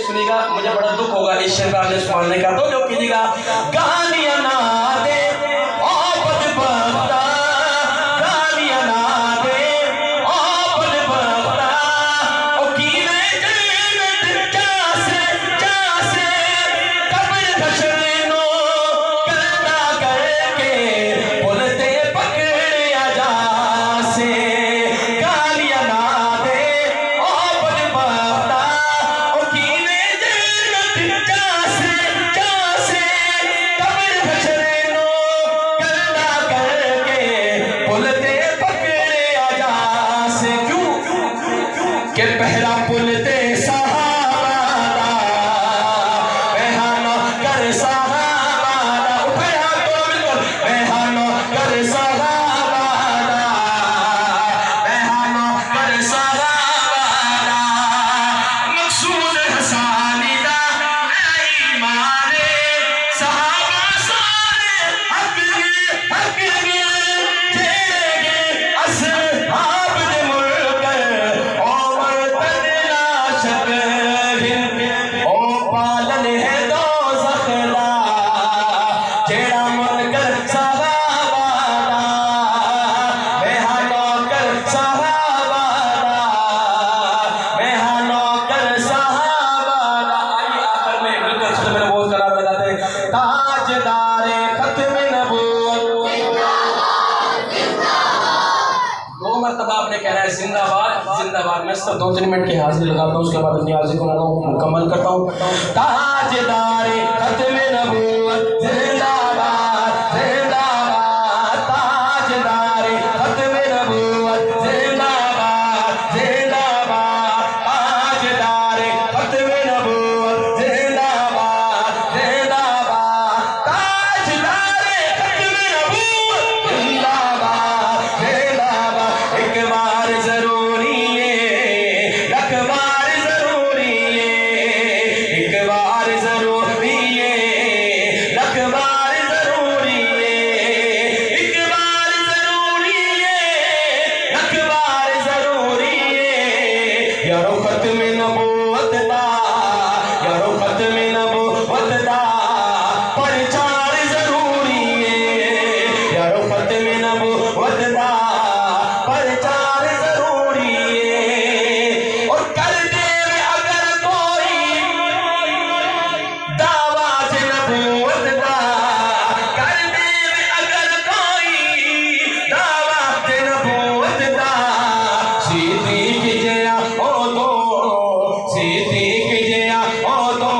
सुनिएगा, मुझे बड़ा दुख होगा इस शेर का आपने सुनने का, तो जो कीजिएगा गालियां ना दे ओ बदबख्ता, गालियां ना दे ओ बदबख्ता, ओ कीने जन्नत जासे जासे कब्र हशर नो करना करके बोलते पकड़े आ जासे, गालियां ना दे ओ बदबख्ता, ओ कीने जन्नत जासे जासे कब्र हशर नो करना करके बोलते पकड़े आ जासे। क्यों के पहरा पुलते सहाबादा मेहनो कर सहाबादा, उठाए हाथ दोनों मिलकर, मेहनो कर सहाबादा, मेहनो कर सहाबादा, मकसूद हसानीदा आई मारे सहाबा सारे हक गे जेगे असहाब दे मुल्कर ओ तदला शक ओ पालन है दो ज़खला जेड़ा मुनकर सहाबादा, मेहनो कर सहाबादा, मेहनो कर सहाबादा। आइए आखिर में मिलकर सुन मेरे बहुत कलाम लगाते हैं, ताजदारे खत्म नबूवत, दो मरतबा आपने कहना है जिंदाबाद जिंदाबाद। मैं सिर्फ 2-3 मिनट की हाजिरी लगाता हूँ, उसके बाद अपनी हाजिरी को मुकम्मल करता हूँ। ताजदारे खत्म नबूवत जिंदाबाद जिंदाबाद, ताजदारे खत्म नबूवत जिंदाबाद जिंदाबाद, ताजदारे खत्म नबूवत जिंदाबाद जिंदाबाद, ताजदारे खत्म नबूवत जिंदाबाद जिंदाबाद। एक बार जरूरी है, एक बार जरूरी है, एक बार जरूरी है, एक बार जरूरी है, एक बार जरूरी है, एक बार जरूरी है, यारो खत्म नबूवत दा, यारो खत्म नबूवत दा प्रचार जरूरी है, यारो खत्म नबूवत दा प्रचार जरूरी है। और कर दे अगर कोई दावा से नबूवत दा, कर दे अगर कोई दावा से नबूवत दा, सिद्दीक जया ओ दो, सिद्दीक जया ओ दो,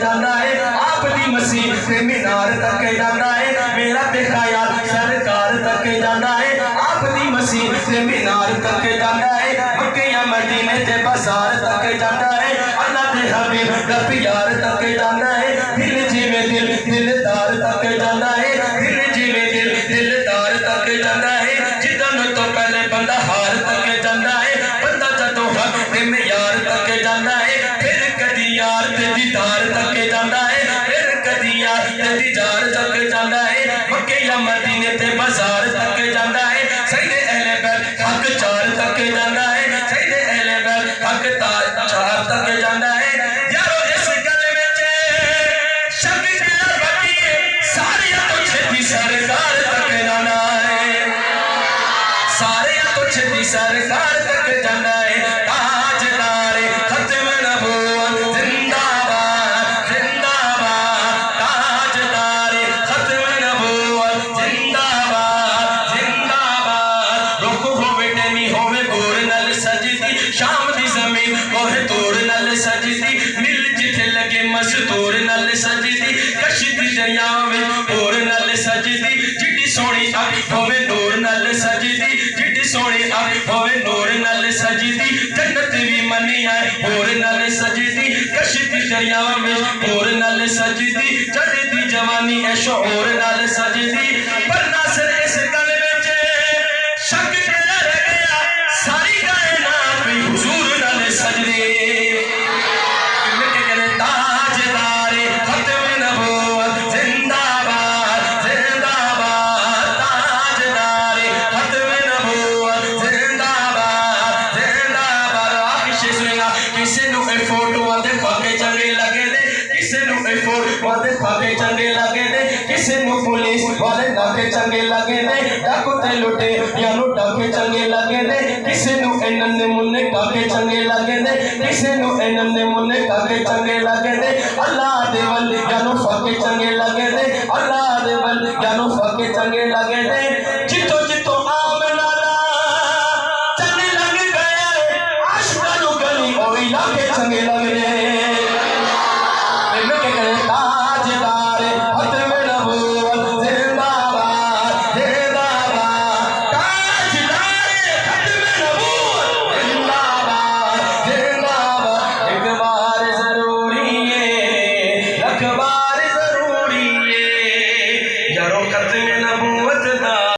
जाता है, आप दी मसीह ते मीनार तक जाता है, मेरा ते ख्याल सरकार तक जाता है, आप दी मसीह ते मीनार तक जाता है, मक्के या मदीने ते बाजार तक जाता है, अल्लाह दे हबीब दा प्यार तक जाता है, दिल जिवे दिल दिलदार तक जाता है, दिल जिवे दिल दिलदार तक जाता है, जिदन तो पहले बंदा हार तक जाता है, बंदा जदों हक ते मियार तक जाता है, फिर कदी यार ते दीदार तक जाता है, फिर कदी यार ते दीदार तक जाता है, मक्के या मदीने ते बाजार तक जाता है, सईदे अहले बैत हक चार तक जाता है, सईदे अहले बैत हक चार तक जाता है। यारो इस गल विच शक जेड़ा बाकी है सारियां तो छेती सरकार तक जाना है, सारियां तो छेती सरकार तक जाना है, ताजदारे खत्म नबूवत जिंदाबाद जिंदाबाद, ताजदारे खत्म नबूवत जिंदाबाद जिंदाबाद, रुख होवे टैनी होवे गोर नल सजदी, शाम दी जमीन होवे तोर नल सजदी, मिल जिथे लगे मजदूर नल सजदी, कश्ती दरिया में होर नल सजदी, जिड्डी सोहनी अख होवे नूर नल सजदी, जिड्डी सोहनी अख होवे नूर नल सजदी, जन्नत भी मनी है होर नल सजदी, कश्ती दरिया में होर नल सजदी, चढ़दी जवानी है शोर नल सजदी, पर नासर इस गल विच शक जेड़ा रह गया सारी कायनात भी हुजूर नल सजदी, ताजदारे खत्म नबूवत जिंदाबाद जिंदाबाद, ताजदारे खत्म नबूवत जिंदाबाद जिंदाबाद। आखिर सुनेगा किसे नु ए फोटो देखा के चंगे लगे दे, किसे नु ए फोटो देखा के चंगे लगे दे, किसे नु पुलिस वाले नाके चंगे लगे दे, डाकू ते लुटे यानू डाके चंगे लगे दे, किसे नु ए नन्ने मुन्ने काके चंगे लगे दे, किसे नु ए नन्ने मुन्ने काके चंगे लगे दे, अल्लाह दे वल यानू फाके चंगे लगे दे, अल्लाह दे वल यानू फाके चंगे लगे दे, जितो जितो आमना दा चंगे लग गए, आशिकां नु गली ओ इलाके चंगे लगे दे, ताजदारे खत्म नबूवत जिंदाबाद जिंदाबाद, ताजदारे खत्म नबूवत जिंदाबाद जिंदाबाद, एक बार जरूरी है रखबा